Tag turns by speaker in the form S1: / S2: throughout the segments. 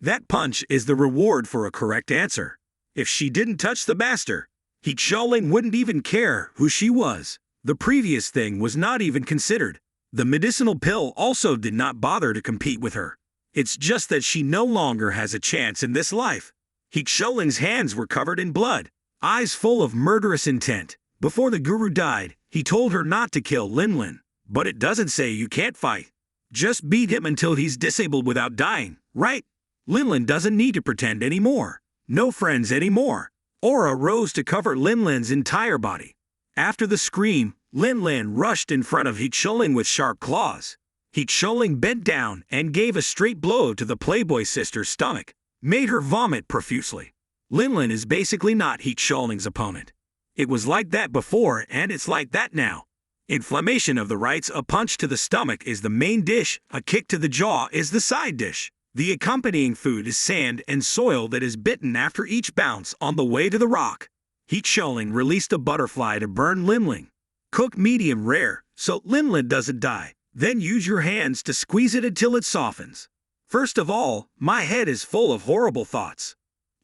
S1: That punch is the reward for a correct answer. If she didn't touch the master, Xiaoling wouldn't even care who she was. The previous thing was not even considered. The medicinal pill also did not bother to compete with her. It's just that she no longer has a chance in this life. Xiaoling's hands were covered in blood, eyes full of murderous intent. Before the guru died, he told her not to kill Linlin. But it doesn't say you can't fight. Just beat him until he's disabled without dying, right? Linlin doesn't need to pretend anymore. No friends anymore. Aura rose to cover Linlin's entire body. After the scream, Linlin rushed in front of Xiaoling with sharp claws. Xiaoling bent down and gave a straight blow to the Playboy sister's stomach, made her vomit profusely. Linlin is basically not Xiaoling's opponent. It was like that before and it's like that now. Inflammation of the rights, a punch to the stomach is the main dish, a kick to the jaw is the side dish. The accompanying food is sand and soil that is bitten after each bounce on the way to the rock. Xiaoling released a butterfly to burn Linlin. Cook medium rare, so Linlin doesn't die. Then use your hands to squeeze it until it softens. First of all, my head is full of horrible thoughts.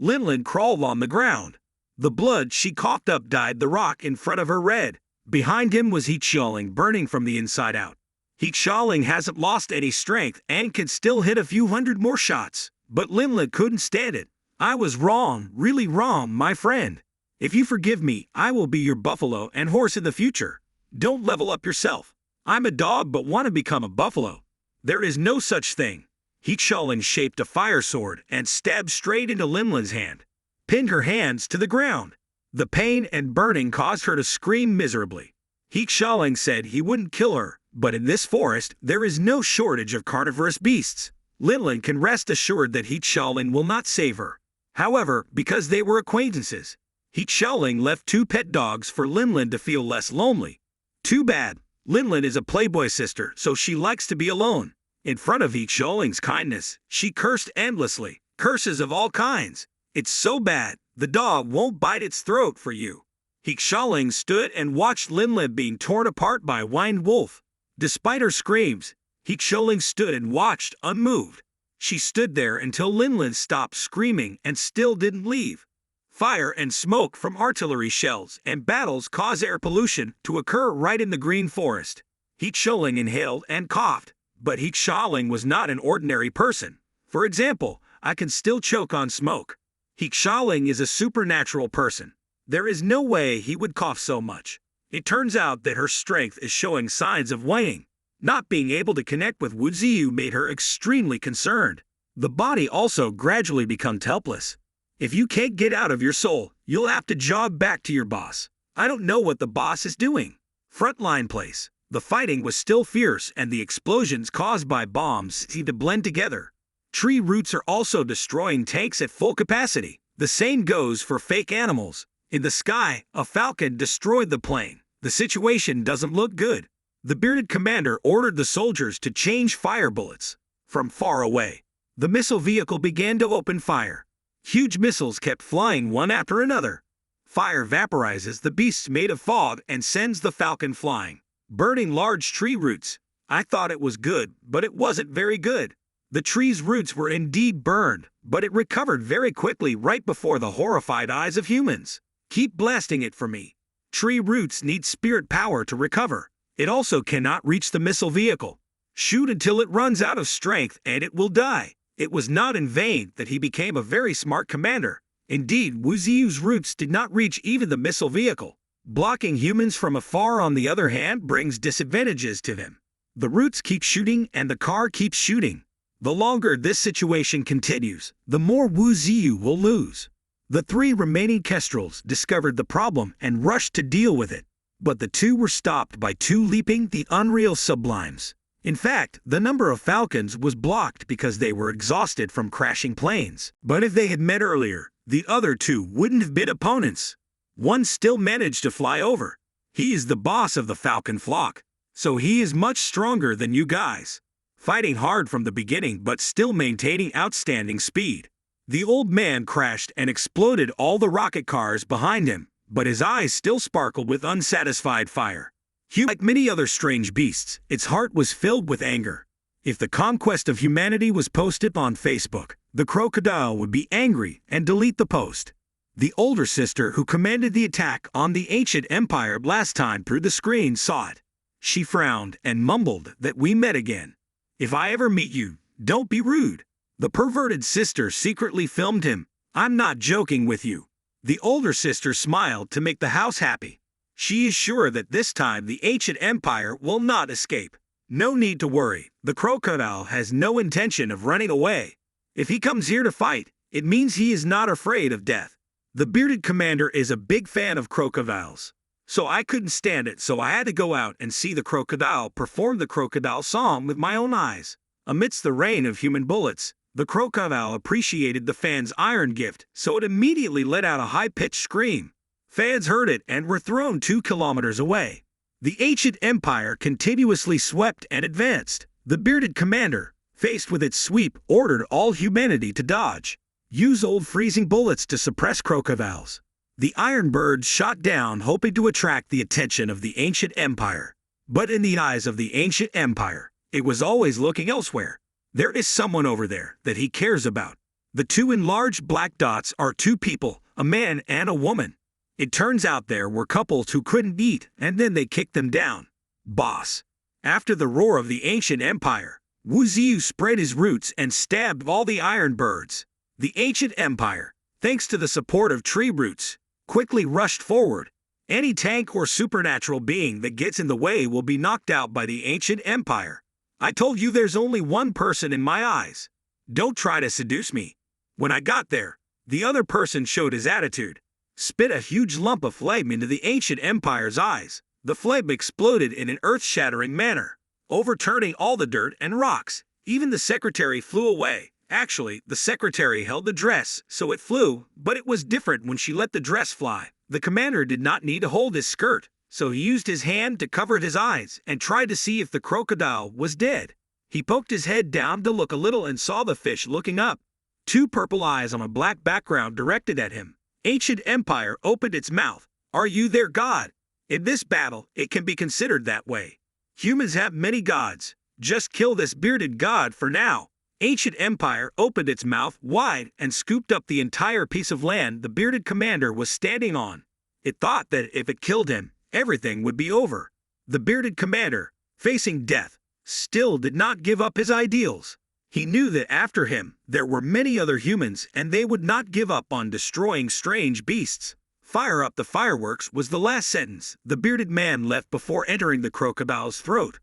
S1: Linlin crawled on the ground. The blood she coughed up dyed the rock in front of her red. Behind him was Xiaoling burning from the inside out. Xiaoling hasn't lost any strength and can still hit a few hundred more shots. But Linlin couldn't stand it. I was wrong, really wrong, my friend. If you forgive me, I will be your buffalo and horse in the future. Don't level up yourself. I'm a dog but want to become a buffalo. There is no such thing. Xiaoling shaped a fire sword and stabbed straight into Linlin's hand. Pinned her hands to the ground. The pain and burning caused her to scream miserably. Xiaoling said he wouldn't kill her, but in this forest there is no shortage of carnivorous beasts. Linlin can rest assured that Xiaoling will not save her. However, because they were acquaintances, Xiaoling left 2 pet dogs for Linlin to feel less lonely. Too bad. Linlin is a playboy sister, so she likes to be alone. In front of Xiaoling's kindness, she cursed endlessly, curses of all kinds. It's so bad, the dog won't bite its throat for you. Xiaoling stood and watched Linlin being torn apart by a wild wolf. Despite her screams, Xiaoling stood and watched, unmoved. She stood there until Linlin stopped screaming and still didn't leave. Fire and smoke from artillery shells and battles cause air pollution to occur right in the green forest. Xiaoling inhaled and coughed, but Xiaoling was not an ordinary person. For example, I can still choke on smoke. Xiaoling is a supernatural person. There is no way he would cough so much. It turns out that her strength is showing signs of waning. Not being able to connect with Wu Ziyu made her extremely concerned. The body also gradually becomes helpless. If you can't get out of your soul, you'll have to jog back to your boss. I don't know what the boss is doing. Frontline place. The fighting was still fierce and the explosions caused by bombs seemed to blend together. Tree roots are also destroying tanks at full capacity. The same goes for fake animals. In the sky, a falcon destroyed the plane. The situation doesn't look good. The bearded commander ordered the soldiers to change fire bullets. From far away, the missile vehicle began to open fire. Huge missiles kept flying one after another. Fire vaporizes the beasts made of fog and sends the falcon flying, burning large tree roots. I thought it was good, but it wasn't very good. The tree's roots were indeed burned, but it recovered very quickly right before the horrified eyes of humans. Keep blasting it for me. Tree roots need spirit power to recover. It also cannot reach the missile vehicle. Shoot until it runs out of strength and it will die. It was not in vain that he became a very smart commander. Indeed, Wu Ziyu's roots did not reach even the missile vehicle. Blocking humans from afar, on the other hand, brings disadvantages to him. The roots keep shooting and the car keeps shooting. The longer this situation continues, the more Wu Ziyu will lose. The 3 remaining kestrels discovered the problem and rushed to deal with it. But the 2 were stopped by 2 leaping the unreal sublimes. In fact, the number of falcons was blocked because they were exhausted from crashing planes. But if they had met earlier, the other 2 wouldn't have been opponents. One still managed to fly over. He is the boss of the falcon flock, so he is much stronger than you guys. Fighting hard from the beginning but still maintaining outstanding speed. The old man crashed and exploded all the rocket cars behind him, but his eyes still sparkled with unsatisfied fire. Like many other strange beasts, its heart was filled with anger. If the conquest of humanity was posted on Facebook, the crocodile would be angry and delete the post. The older sister who commanded the attack on the ancient empire last time through the screen saw it. She frowned and mumbled that we met again. If I ever meet you, don't be rude. The perverted sister secretly filmed him. I'm not joking with you. The older sister smiled to make the house happy. She is sure that this time the ancient empire will not escape. No need to worry, the crocodile has no intention of running away. If he comes here to fight, it means he is not afraid of death. The bearded commander is a big fan of crocodiles. So I couldn't stand it, so I had to go out and see the crocodile perform the crocodile song with my own eyes. Amidst the rain of human bullets, the crocodile appreciated the fan's iron gift, so it immediately let out a high-pitched scream. Fans heard it and were thrown 2 kilometers away. The ancient empire continuously swept and advanced. The bearded commander, faced with its sweep, ordered all humanity to dodge. Use old freezing bullets to suppress crocodiles. The iron birds shot down, hoping to attract the attention of the ancient empire. But in the eyes of the ancient empire, it was always looking elsewhere. There is someone over there that he cares about. The 2 enlarged black dots are 2 people, a man and a woman. It turns out there were couples who couldn't eat, and then they kicked them down. Boss. After the roar of the ancient empire, Wu Ziyu spread his roots and stabbed all the iron birds. The ancient empire, thanks to the support of tree roots, quickly rushed forward. Any tank or supernatural being that gets in the way will be knocked out by the ancient empire. I told you there's only one person in my eyes. Don't try to seduce me. When I got there, the other person showed his attitude. Spit a huge lump of flame into the ancient empire's eyes. The flame exploded in an earth-shattering manner, overturning all the dirt and rocks. Even the secretary flew away. Actually, the secretary held the dress, so it flew, but it was different when she let the dress fly. The commander did not need to hold his skirt, so he used his hand to cover his eyes and tried to see if the crocodile was dead. He poked his head down to look a little and saw the fish looking up. 2 purple eyes on a black background directed at him. Ancient Empire opened its mouth. Are you their god? In this battle, it can be considered that way. Humans have many gods. Just kill this bearded god for now. Ancient Empire opened its mouth wide and scooped up the entire piece of land the bearded commander was standing on. It thought that if it killed him, everything would be over. The bearded commander, facing death, still did not give up his ideals. He knew that after him, there were many other humans and they would not give up on destroying strange beasts. Fire up the fireworks was the last sentence the bearded man left before entering the crocodile's throat.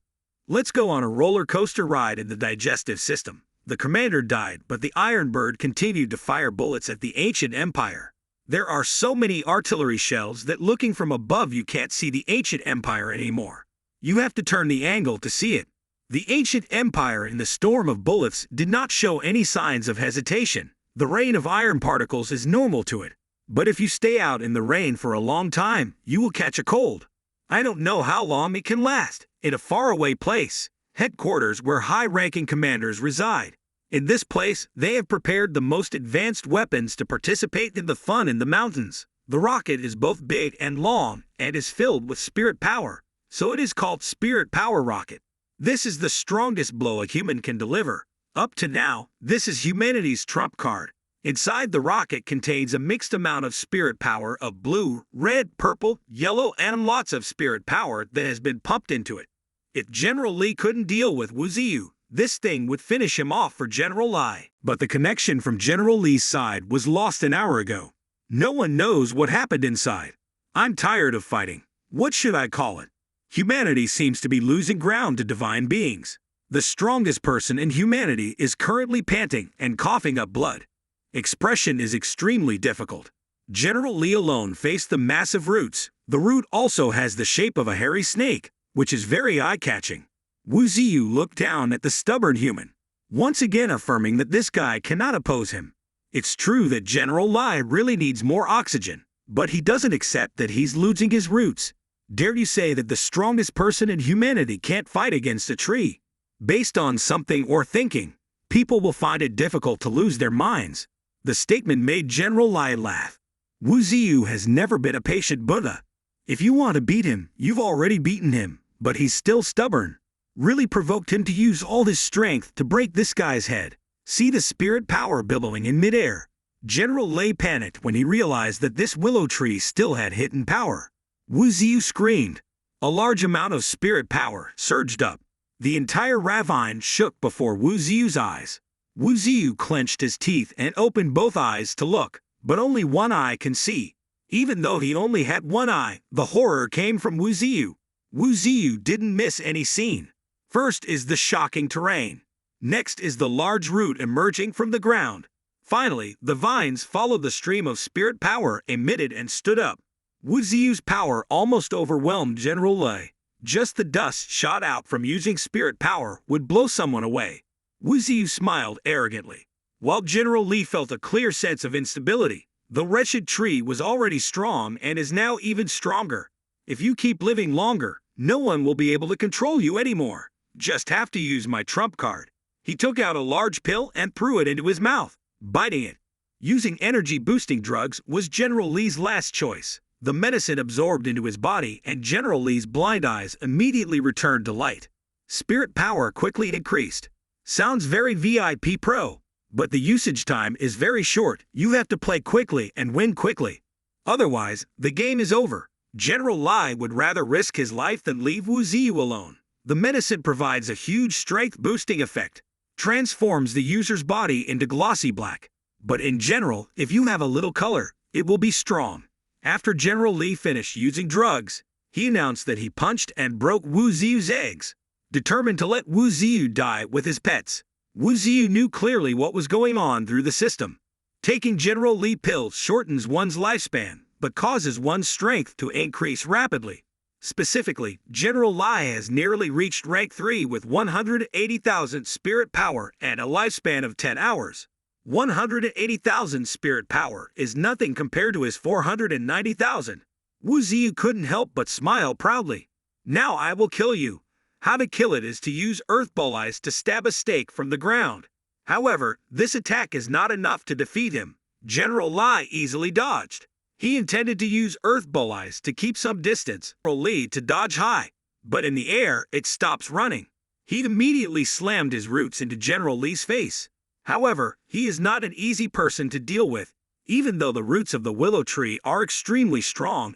S1: Let's go on a roller coaster ride in the digestive system. The commander died, but the Iron Bird continued to fire bullets at the ancient empire. There are so many artillery shells that looking from above you can't see the ancient empire anymore. You have to turn the angle to see it. The ancient empire in the storm of bullets did not show any signs of hesitation. The rain of iron particles is normal to it. But if you stay out in the rain for a long time, you will catch a cold. I don't know how long it can last. In a faraway place, headquarters where high-ranking commanders reside. In this place, they have prepared the most advanced weapons to participate in the fun in the mountains. The rocket is both big and long and is filled with spirit power, so it is called Spirit Power Rocket. This is the strongest blow a human can deliver. Up to now, this is humanity's trump card. Inside the rocket contains a mixed amount of spirit power of blue, red, purple, yellow, and lots of spirit power that has been pumped into it. If General Lee couldn't deal with Wu Ziyu, this thing would finish him off for General Lai. But the connection from General Lee's side was lost an hour ago. No one knows what happened inside. I'm tired of fighting. What should I call it? Humanity seems to be losing ground to divine beings. The strongest person in humanity is currently panting and coughing up blood. Expression is extremely difficult. General Lee alone faced the massive roots. The root also has the shape of a hairy snake, which is very eye-catching. Wu Ziyu looked down at the stubborn human, once again affirming that this guy cannot oppose him. It's true that General Lai really needs more oxygen, but he doesn't accept that he's losing his roots. Dare you say that the strongest person in humanity can't fight against a tree? Based on something or thinking, people will find it difficult to lose their minds. The statement made General Lai laugh. Wu Ziyu has never been a patient Buddha. If you want to beat him, you've already beaten him, but he's still stubborn. really provoked him to use all his strength to break this guy's head. See the spirit power billowing in midair. General Lei panicked when he realized that this willow tree still had hidden power. Wu Ziyu screamed. A large amount of spirit power surged up. The entire ravine shook before Wu Ziyu's eyes. Wu Ziyu clenched his teeth and opened both eyes to look, but only one eye can see. Even though he only had one eye, the horror came from Wu Ziyu. Wu Ziyu didn't miss any scene. First is the shocking terrain. Next is the large root emerging from the ground. Finally, the vines followed the stream of spirit power emitted and stood up. Wu Ziyu's power almost overwhelmed General Lei. Just the dust shot out from using spirit power would blow someone away. Wu Ziyu smiled arrogantly. While General Li felt a clear sense of instability, the wretched tree was already strong and is now even stronger. If you keep living longer, no one will be able to control you anymore. Just have to use my trump card. He took out a large pill and threw it into his mouth, biting it. Using energy-boosting drugs was General Li's last choice. The medicine absorbed into his body and General Li's blind eyes immediately returned to light. Spirit power quickly increased. Sounds very VIP pro, but the usage time is very short. You have to play quickly and win quickly. Otherwise, the game is over. General Li would rather risk his life than leave Wu Ziyu alone. The medicine provides a huge strength-boosting effect, transforms the user's body into glossy black. But in general, if you have a little color, it will be strong. After General Li finished using drugs, he announced that he punched and broke Wu Ziyu's eggs, determined to let Wu Ziyu die with his pets. Wu Ziyu knew clearly what was going on through the system. Taking General Li pills shortens one's lifespan, but causes one's strength to increase rapidly. Specifically, General Li has nearly reached rank 3 with 180,000 spirit power and a lifespan of 10 hours. 180,000 spirit power is nothing compared to his 490,000. Wu Ziyu couldn't help but smile proudly. Now I will kill you. How to kill it is to use earth ball eyes to stab a stake from the ground. However, this attack is not enough to defeat him. General Li easily dodged. He intended to use earth ball eyes to keep some distance, General Li to dodge high, but in the air it stops running. He immediately slammed his roots into General Li's face. However, he is not an easy person to deal with. Even though the roots of the willow tree are extremely strong,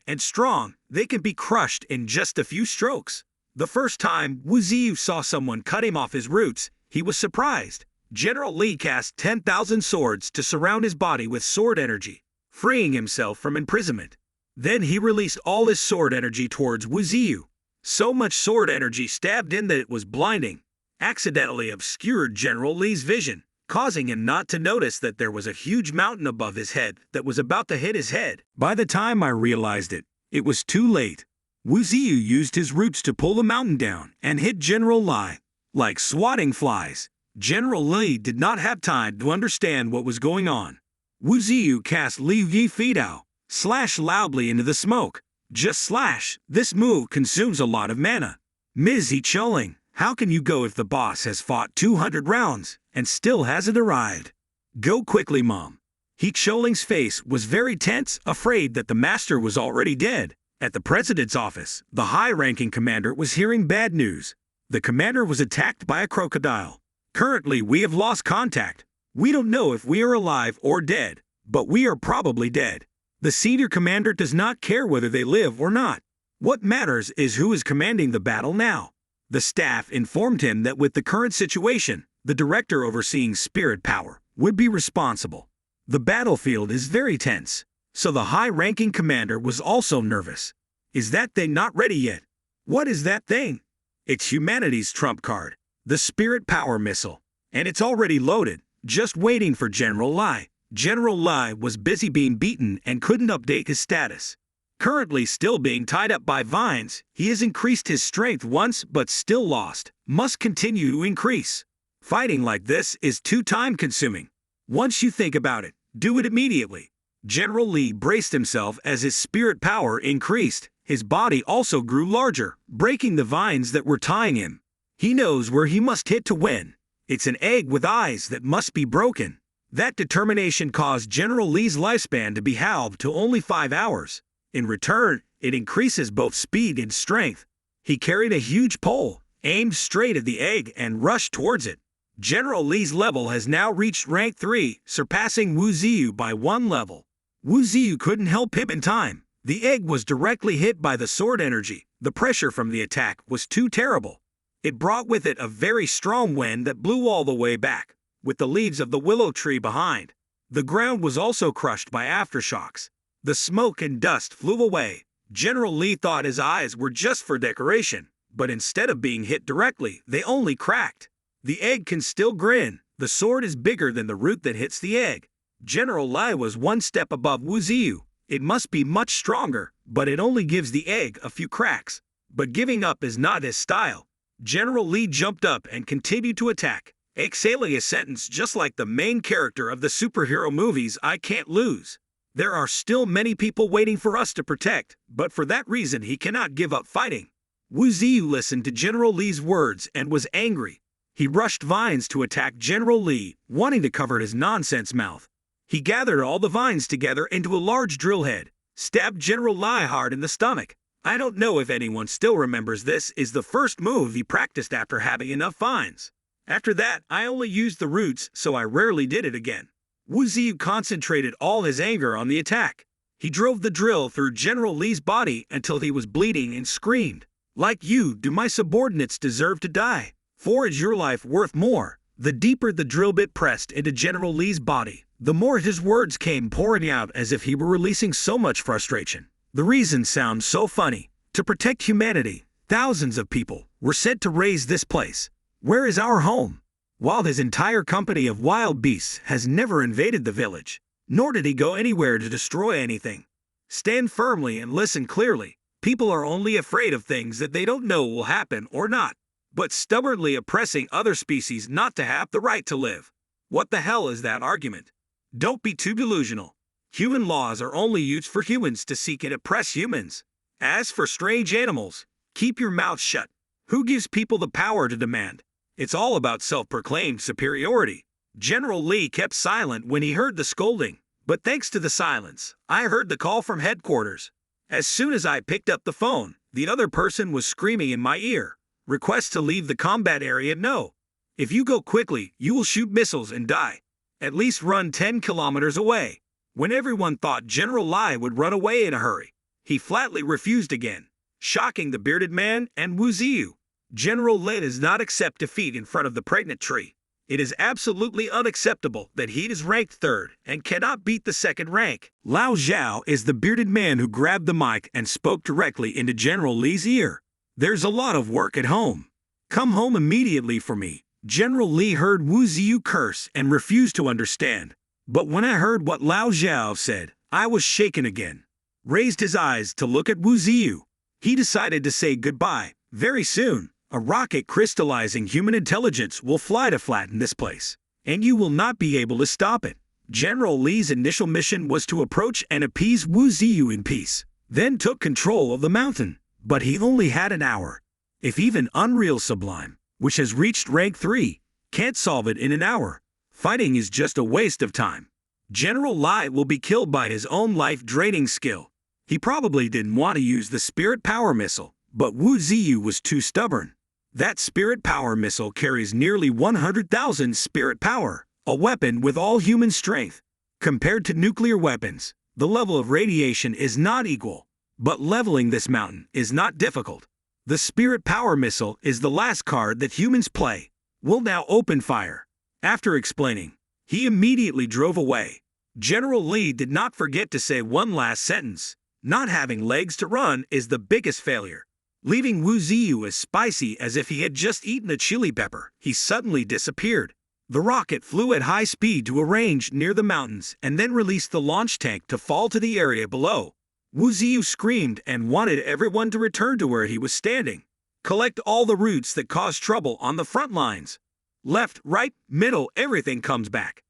S1: they can be crushed in just a few strokes. The first time Wu Ziyu saw someone cut him off his roots, he was surprised. General Li cast 10,000 swords to surround his body with sword energy, freeing himself from imprisonment. Then he released all his sword energy towards Wu Ziyu. So much sword energy stabbed in that it was blinding, accidentally obscured General Li's vision, causing him not to notice that there was a huge mountain above his head that was about to hit his head. By the time I realized it, it was too late. Wu Ziyu used his roots to pull the mountain down and hit General Li like swatting flies. General Li did not have time to understand what was going on. Wu Ziyu cast Liu Yi Fidao, slash loudly into the smoke. Just slash. This move consumes a lot of mana. Ms. Hecholing, how can you go if the boss has fought 200 rounds and still hasn't arrived? Go quickly, Mom. Hecholing's face was very tense, afraid that the master was already dead. At the president's office, the high-ranking commander was hearing bad news. The commander was attacked by a crocodile. Currently, we have lost contact. We don't know if we are alive or dead, but we are probably dead. The senior commander does not care whether they live or not. What matters is who is commanding the battle now. The staff informed him that with the current situation, the director overseeing spirit power would be responsible. The battlefield is very tense, so the high-ranking commander was also nervous. Is that thing not ready yet? What is that thing? It's humanity's trump card, the spirit power missile, and it's already loaded, just waiting for General Li. General Li was busy being beaten and couldn't update his status. Currently still being tied up by vines, he has increased his strength once but still lost, must continue to increase. Fighting like this is too time-consuming. Once you think about it, do it immediately. General Li braced himself as his spirit power increased. His body also grew larger, breaking the vines that were tying him. He knows where he must hit to win. It's an egg with eyes that must be broken. That determination caused General Li's lifespan to be halved to only 5 hours. In return, it increases both speed and strength. He carried a huge pole, aimed straight at the egg and rushed towards it. General Li's level has now reached rank 3, surpassing Wu Ziyu by 1 level. Wu Ziyu couldn't help him in time. The egg was directly hit by the sword energy. The pressure from the attack was too terrible. It brought with it a very strong wind that blew all the way back, with the leaves of the willow tree behind. The ground was also crushed by aftershocks. The smoke and dust flew away. General Li thought his eyes were just for decoration, but instead of being hit directly, they only cracked. The egg can still grin. The sword is bigger than the root that hits the egg. General Li was 1 step above Wu Ziyu. It must be much stronger, but it only gives the egg a few cracks. But giving up is not his style. General Li jumped up and continued to attack, exhaling a sentence just like the main character of the superhero movies, "I can't lose. There are still many people waiting for us to protect, but for that reason he cannot give up fighting." Wu Ziyu listened to General Li's words and was angry. He rushed vines to attack General Li, wanting to cover his nonsense mouth. He gathered all the vines together into a large drill head, stabbed General Li hard in the stomach. I don't know if anyone still remembers this is the first move he practiced after having enough vines. After that, I only used the roots, so I rarely did it again. Wu Ziyu concentrated all his anger on the attack. He drove the drill through General Li's body until he was bleeding and screamed, "Like you, do my subordinates deserve to die? For is your life worth more?" The deeper the drill bit pressed into General Li's body, the more his words came pouring out as if he were releasing so much frustration. The reason sounds so funny. To protect humanity, thousands of people were sent to raise this place. Where is our home? While his entire company of wild beasts has never invaded the village, nor did he go anywhere to destroy anything. Stand firmly and listen clearly. People are only afraid of things that they don't know will happen or not, but stubbornly oppressing other species not to have the right to live. What the hell is that argument? Don't be too delusional. Human laws are only used for humans to seek and oppress humans. As for strange animals, keep your mouth shut. Who gives people the power to demand? It's all about self-proclaimed superiority. General Li kept silent when he heard the scolding, but thanks to the silence, I heard the call from headquarters. As soon as I picked up the phone, the other person was screaming in my ear, "Request to leave the combat area, no. If you go quickly, you will shoot missiles and die. At least run 10 kilometers away." When everyone thought General Li would run away in a hurry, he flatly refused again, shocking the bearded man and Wu Ziyu. General Li does not accept defeat in front of the pregnant tree. It is absolutely unacceptable that he is ranked 3rd and cannot beat the 2nd rank. Lao Zhao is the bearded man who grabbed the mic and spoke directly into General Li's ear. "There's a lot of work at home. Come home immediately for me." General Li heard Wu Ziyu curse and refused to understand. But when I heard what Lao Zhao said, I was shaken again. Raised his eyes to look at Wu Ziyu. He decided to say goodbye. Very soon, a rocket crystallizing human intelligence will fly to flatten this place, and you will not be able to stop it. General Li's initial mission was to approach and appease Wu Ziyu in peace, then took control of the mountain. But he only had an hour. If even Unreal Sublime, which has reached rank 3, can't solve it in an hour, fighting is just a waste of time. General Li will be killed by his own life-draining skill. He probably didn't want to use the Spirit Power Missile, but Wu Ziyu was too stubborn. That Spirit Power Missile carries nearly 100,000 spirit power, a weapon with all human strength. Compared to nuclear weapons, the level of radiation is not equal, but leveling this mountain is not difficult. The Spirit Power Missile is the last card that humans play. We'll now open fire. After explaining, he immediately drove away. General Li did not forget to say one last sentence. Not having legs to run is the biggest failure. Leaving Wu Ziyu as spicy as if he had just eaten a chili pepper, he suddenly disappeared. The rocket flew at high speed to a range near the mountains and then released the launch tank to fall to the area below. Wu Ziyu screamed and wanted everyone to return to where he was standing. Collect all the roots that cause trouble on the front lines. Left, right, middle, everything comes back.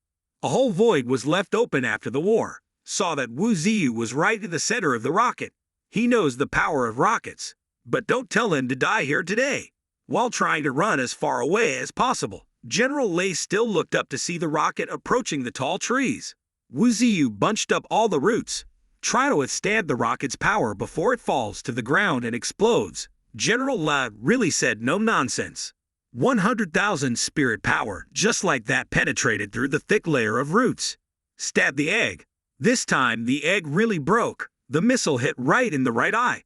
S1: A whole void was left open after the war. Saw that Wu Ziyu was right in the center of the rocket. He knows the power of rockets, but don't tell him to die here today. While trying to run as far away as possible, General Li still looked up to see the rocket approaching the tall trees. Wu Ziyu bunched up all the roots. Try to withstand the rocket's power before it falls to the ground and explodes. General Li really said no nonsense. 100,000 spirit power, just like that, penetrated through the thick layer of roots. Stabbed the egg. This time, the egg really broke. The missile hit right in the right eye.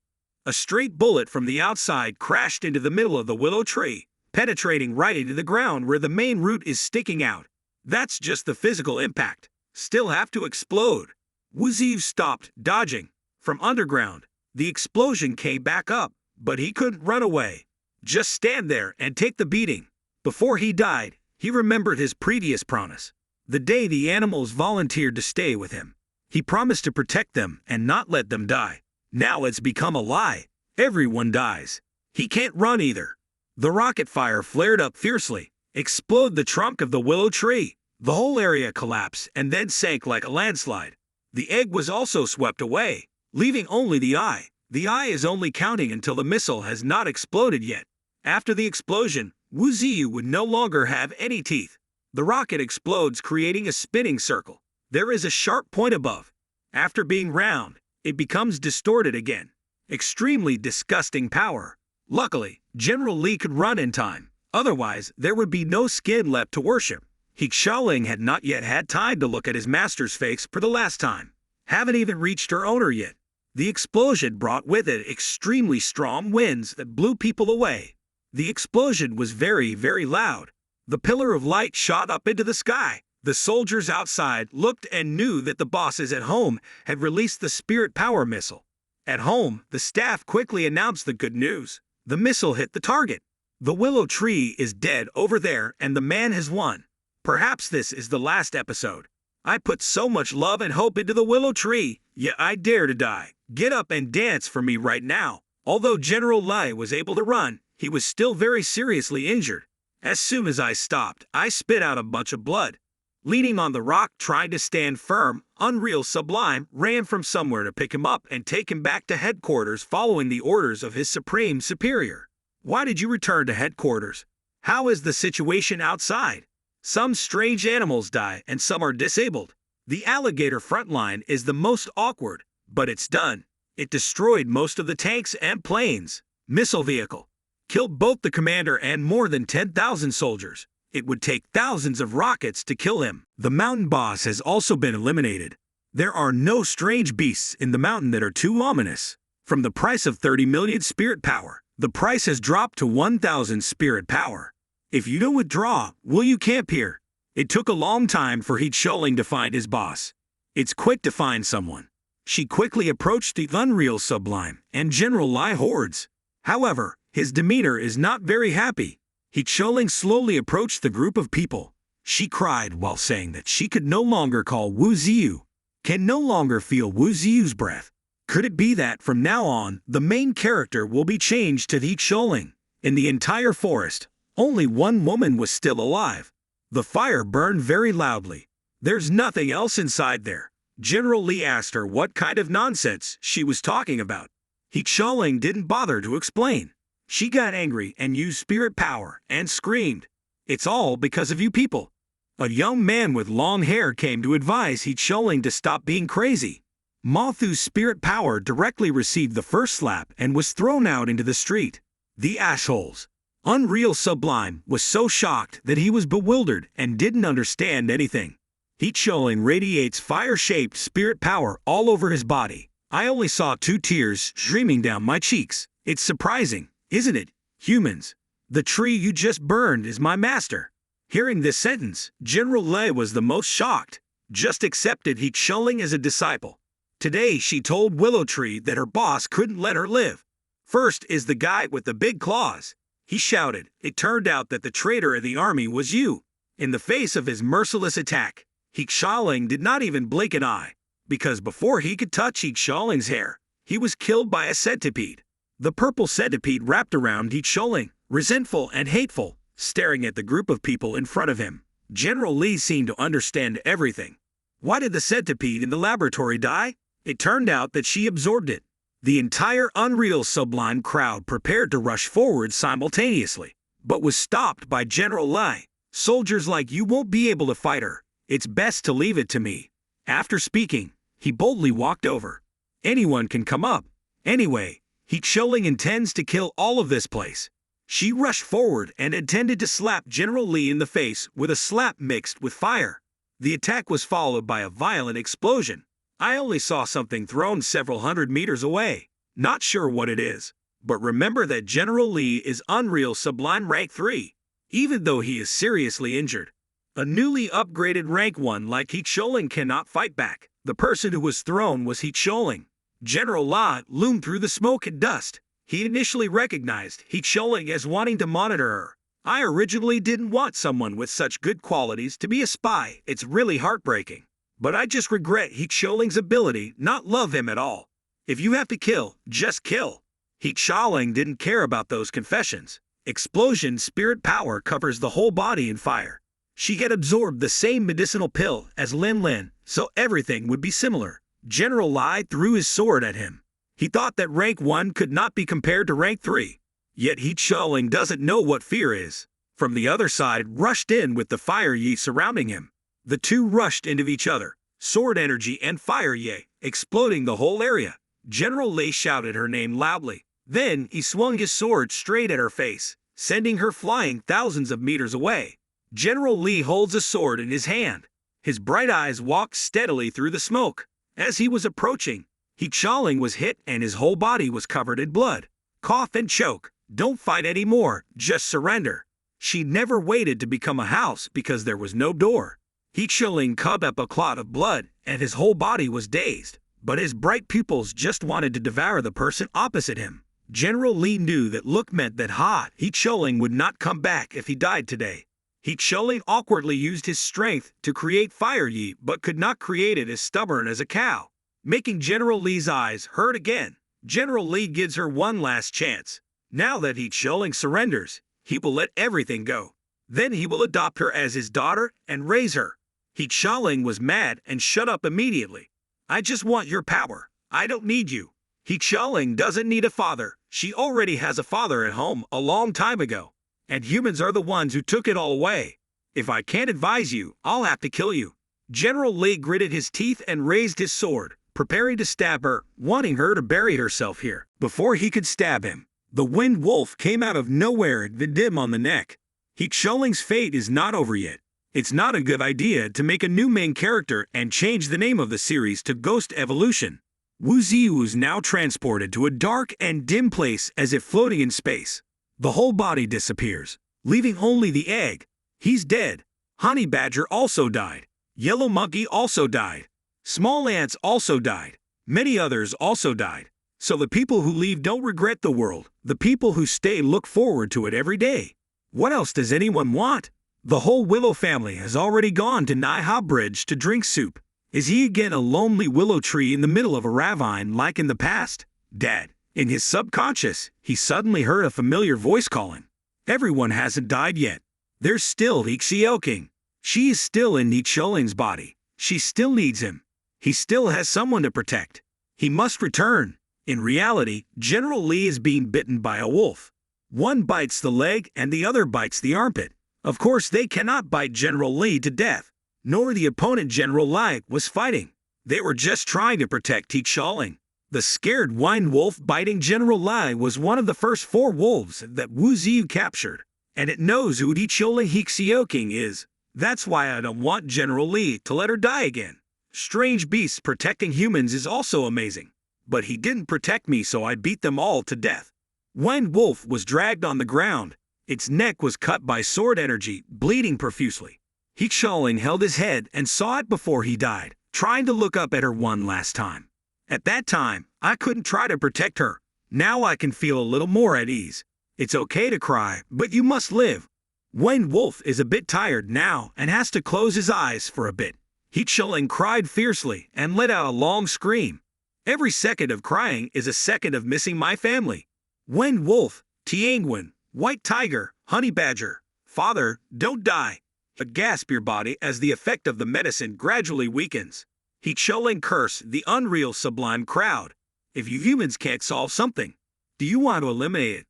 S1: A straight bullet from the outside crashed into the middle of the willow tree, penetrating right into the ground where the main root is sticking out. That's just the physical impact. Still have to explode. Wu Ziyu stopped, dodging. From underground, the explosion came back up, but he couldn't run away. Just stand there and take the beating. Before he died, he remembered his previous promise. The day the animals volunteered to stay with him. He promised to protect them and not let them die. Now it's become a lie. Everyone dies. He can't run either. The rocket fire flared up fiercely, exploded the trunk of the willow tree. The whole area collapsed and then sank like a landslide. The egg was also swept away, leaving only the eye. The eye is only counting until the missile has not exploded yet. After the explosion, Wu Ziyu would no longer have any teeth. The rocket explodes, creating a spinning circle. There is a sharp point above. After being round, it becomes distorted again. Extremely disgusting power. Luckily, General Li could run in time. Otherwise, there would be no skin left to worship. He Xiaoling had not yet had time to look at his master's face for the last time. Haven't even reached her owner yet. The explosion brought with it extremely strong winds that blew people away. The explosion was very, very loud. The pillar of light shot up into the sky. The soldiers outside looked and knew that the bosses at home had released the spirit power missile. At home, the staff quickly announced the good news. The missile hit the target. The willow tree is dead over there and the man has won. Perhaps this is the last episode. I put so much love and hope into the willow tree, yet I dare to die. Get up and dance for me right now. Although General Li was able to run, he was still very seriously injured. As soon as I stopped, I spit out a bunch of blood. Leaning on the rock, trying to stand firm, Unreal Sublime ran from somewhere to pick him up and take him back to headquarters following the orders of his supreme superior. Why did you return to headquarters? How is the situation outside? Some strange animals die and some are disabled. The alligator front line is the most awkward, but it's done. It destroyed most of the tanks and planes. Missile vehicle. Killed both the commander and more than 10,000 soldiers. It would take thousands of rockets to kill him. The mountain boss has also been eliminated. There are no strange beasts in the mountain that are too ominous. From the price of 30 million spirit power, the price has dropped to 1,000 spirit power. If you don't withdraw, will you camp here? It took a long time for He Xiaoling to find his boss. It's quick to find someone. She quickly approached the Unreal Sublime and General Li hordes. However, his demeanor is not very happy. He Xiaoling slowly approached the group of people. She cried while saying that she could no longer call Wu Ziyu, can no longer feel Wu Ziyu's breath. Could it be that from now on, the main character will be changed to He Xiaoling? In the entire forest, only one woman was still alive. The fire burned very loudly. There's nothing else inside there. General Li asked her what kind of nonsense she was talking about. He Xiaoling didn't bother to explain. She got angry and used spirit power and screamed, "It's all because of you people." A young man with long hair came to advise He Xiaoling to stop being crazy. Mothu's spirit power directly received the first slap and was thrown out into the street. The assholes. Unreal Sublime was so shocked that he was bewildered and didn't understand anything. He Xiaoling radiates fire-shaped spirit power all over his body. I only saw 2 tears streaming down my cheeks. It's surprising, isn't it, humans? The tree you just burned is my master. Hearing this sentence, General Li was the most shocked. Just accepted He Xiaoling as a disciple. Today she told Willow Tree that her boss couldn't let her live. First is the guy with the big claws. He shouted, it turned out that the traitor of the army was you. In the face of his merciless attack, He Xiaoling did not even blink an eye, because before he could touch He Xiaoling's hair, he was killed by a centipede. The purple centipede wrapped around He Xiaoling, resentful and hateful, staring at the group of people in front of him. General Li seemed to understand everything. Why did the centipede in the laboratory die? It turned out that she absorbed it. The entire Unreal Sublime crowd prepared to rush forward simultaneously, but was stopped by General Li. Soldiers like you won't be able to fight her. It's best to leave it to me. After speaking, he boldly walked over. Anyone can come up. Anyway, He Choling intends to kill all of this place. She rushed forward and intended to slap General Lee in the face with a slap mixed with fire. The attack was followed by a violent explosion. I only saw something thrown several hundred meters away. Not sure what it is. But remember that General Lee is Unreal Sublime Rank 3, even though he is seriously injured. A newly upgraded Rank 1 like He Choling cannot fight back. The person who was thrown was He Choling. General La loomed through the smoke and dust. He initially recognized He Choling as wanting to monitor her. I originally didn't want someone with such good qualities to be a spy. It's really heartbreaking. But I just regret He Choling's ability, not love him at all. If you have to kill, just kill. He Choling didn't care about those confessions. Explosion spirit power covers the whole body in fire. She had absorbed the same medicinal pill as Lin Lin, so everything would be similar. General Lai threw his sword at him. He thought that Rank 1 could not be compared to Rank 3. Yet He Choling doesn't know what fear is. From the other side rushed in with the fire yi surrounding him. The two rushed into each other, sword energy and fire yi, exploding the whole area. General Lei shouted her name loudly. Then he swung his sword straight at her face, sending her flying thousands of meters away. General Lee holds a sword in his hand. His bright eyes walked steadily through the smoke. As he was approaching, He Choling was hit and his whole body was covered in blood. Cough and choke. Don't fight anymore, just surrender. She never waited to become a house because there was no door. He Choling cut up a clot of blood and his whole body was dazed, but his bright pupils just wanted to devour the person opposite him. General Lee knew that look meant that He Choling would not come back if he died today. He Choling awkwardly used his strength to create fire yi but could not create it as stubborn as a cow, making General Lee's eyes hurt again. General Lee gives her one last chance. Now that He Choling surrenders, he will let everything go. Then he will adopt her as his daughter and raise her. He Choling was mad and shut up immediately. I just want your power. I don't need you. He Choling doesn't need a father. She already has a father at home a long time ago. And humans are the ones who took it all away. If I can't advise you, I'll have to kill you. General Lee gritted his teeth and raised his sword, preparing to stab her, wanting her to bury herself here. Before he could stab him, the wind wolf came out of nowhere and bit him on the neck. He Choling's fate is not over yet. It's not a good idea to make a new main character and change the name of the series to Ghost Evolution. Wu Ziyu is now transported to a dark and dim place as if floating in space. The whole body disappears, leaving only the egg. He's dead. Honey Badger also died. Yellow Monkey also died. Small ants also died. Many others also died. So the people who leave don't regret the world. The people who stay look forward to it every day. What else does anyone want? The whole Willow family has already gone to Naiha Bridge to drink soup. Is he again a lonely willow tree in the middle of a ravine like in the past? Dad. In his subconscious, he suddenly heard a familiar voice calling. Everyone hasn't died yet. There's still He Xiaoking. She is still in He Choling's body. She still needs him. He still has someone to protect. He must return. In reality, General Lee is being bitten by a wolf. One bites the leg and the other bites the armpit. Of course, they cannot bite General Lee to death, nor the opponent General Lai was fighting. They were just trying to protect He Choling. The scared wine wolf biting General Lai was one of the first 4 wolves that Wu Ziyu captured, and it knows who He Choling He Xiaoking is. That's why I don't want General Lee to let her die again. Strange beasts protecting humans is also amazing. But he didn't protect me, so I beat them all to death. Wine wolf was dragged on the ground. Its neck was cut by sword energy, bleeding profusely. He Choling held his head and saw it before he died, trying to look up at her one last time. At that time, I couldn't try to protect her. Now I can feel a little more at ease. It's okay to cry, but you must live. Wayne Wolf is a bit tired now and has to close his eyes for a bit. He Choling cried fiercely and let out a long scream. Every second of crying is a second of missing my family. Wayne Wolf, Tianguan, White Tiger, Honey Badger, Father, don't die. Gasp your body as the effect of the medicine gradually weakens. He Choling cursed the unreal sublime crowd. If you humans can't solve something, do you want to eliminate it?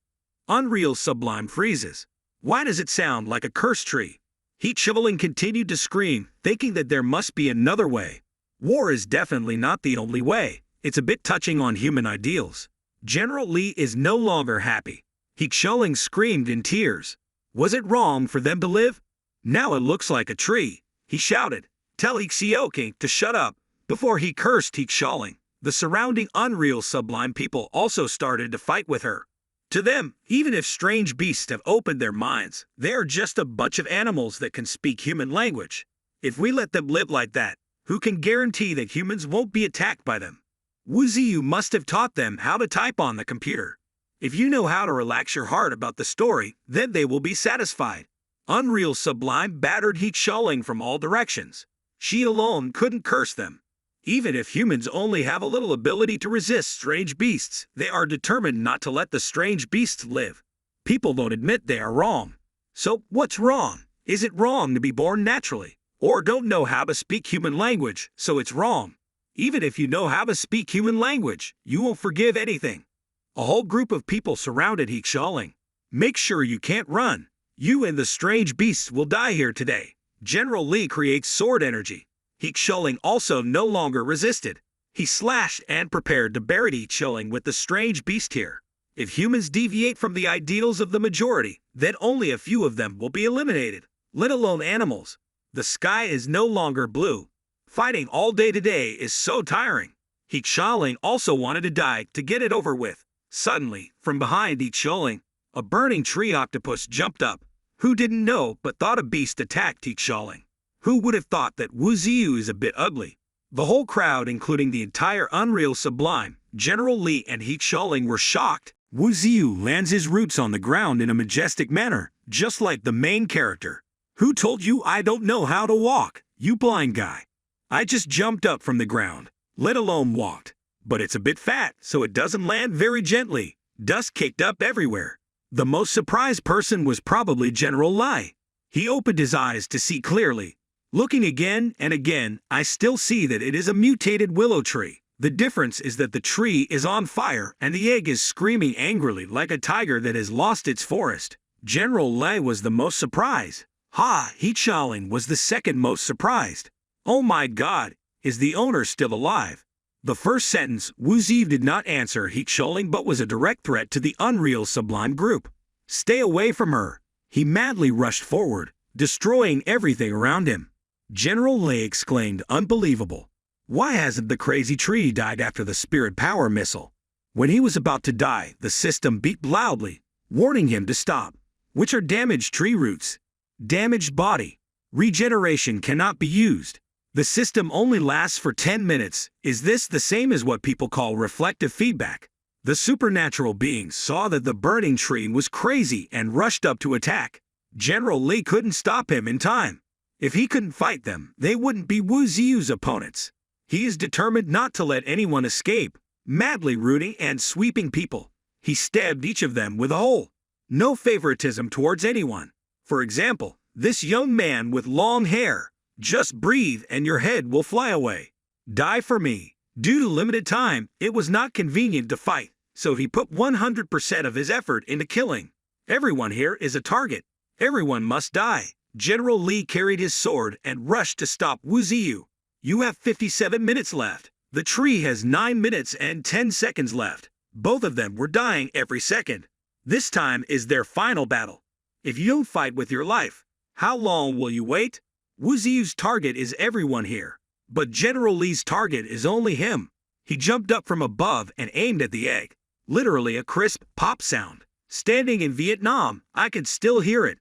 S1: Unreal sublime freezes. Why does it sound like a cursed tree? He Choling continued to scream, thinking that there must be another way. War is definitely not the only way. It's a bit touching on human ideals. General Li is no longer happy. He Xiaoling screamed in tears. Was it wrong for them to live? Now it looks like a tree, he shouted. Tell He Xiaoking to shut up. Before he cursed He Xiaoling, the surrounding unreal sublime people also started to fight with her. To them, even if strange beasts have opened their minds, they are just a bunch of animals that can speak human language. If we let them live like that, who can guarantee that humans won't be attacked by them? Wu Ziyu must have taught them how to type on the computer. If you know how to relax your heart about the story, then they will be satisfied. Unreal Sublime battered He Xiaoling from all directions. She alone couldn't curse them. Even if humans only have a little ability to resist strange beasts, they are determined not to let the strange beasts live. People don't admit they are wrong. So, what's wrong? Is it wrong to be born naturally? Or don't know how to speak human language, so it's wrong? Even if you know how to speak human language, you won't forgive anything. A whole group of people surrounded He Xiaoling. Make sure you can't run. You and the strange beasts will die here today. General Li creates sword energy. He Xiaoling also no longer resisted. He slashed and prepared to bury He Xiaoling with the strange beast here. If humans deviate from the ideals of the majority, then only a few of them will be eliminated, let alone animals. The sky is no longer blue. Fighting all day today is so tiring. He Xiaoling also wanted to die to get it over with. Suddenly, from behind He Xiaoling, a burning tree octopus jumped up. Who didn't know but thought a beast attacked He Xiaoling? Who would have thought that Wu Ziyu is a bit ugly? The whole crowd, including the entire Unreal Sublime, General Li and He Xiaoling, were shocked. Wu Ziyu lands his roots on the ground in a majestic manner, just like the main character. Who told you I don't know how to walk, you blind guy? I just jumped up from the ground, let alone walked. But it's a bit fat, so it doesn't land very gently. Dust kicked up everywhere. The most surprised person was probably General Li. He opened his eyes to see clearly. Looking again and again, I still see that it is a mutated willow tree. The difference is that the tree is on fire and the egg is screaming angrily like a tiger that has lost its forest. General Li was the most surprised. He Xiaoling was the second most surprised. Oh my God, is the owner still alive? The first sentence, Wu Ziyu did not answer He Xiaoling but was a direct threat to the Unreal Sublime group. Stay away from her. He madly rushed forward, destroying everything around him. General Li exclaimed, unbelievable. Why hasn't the crazy tree died after the spirit power missile? When he was about to die, the system beeped loudly, warning him to stop. Which are damaged tree roots? Damaged body. Regeneration cannot be used. The system only lasts for 10 minutes. Is this the same as what people call reflective feedback? The supernatural beings saw that the burning tree was crazy and rushed up to attack. General Li couldn't stop him in time. If he couldn't fight them, they wouldn't be Wu Ziyu's opponents. He is determined not to let anyone escape, madly rooting and sweeping people. He stabbed each of them with a hole. No favoritism towards anyone. For example, this young man with long hair. Just breathe and your head will fly away. Die for me. Due to limited time, it was not convenient to fight, so he put 100% of his effort into killing. Everyone here is a target. Everyone must die. General Li carried his sword and rushed to stop Wu Ziyu. You have 57 minutes left. The tree has 9 minutes and 10 seconds left. Both of them were dying every second. This time is their final battle. If you don't fight with your life, how long will you wait? Wu Ziyu's target is everyone here, but General Li's target is only him. He jumped up from above and aimed at the egg. Literally a crisp pop sound. Standing in Vietnam, I could still hear it.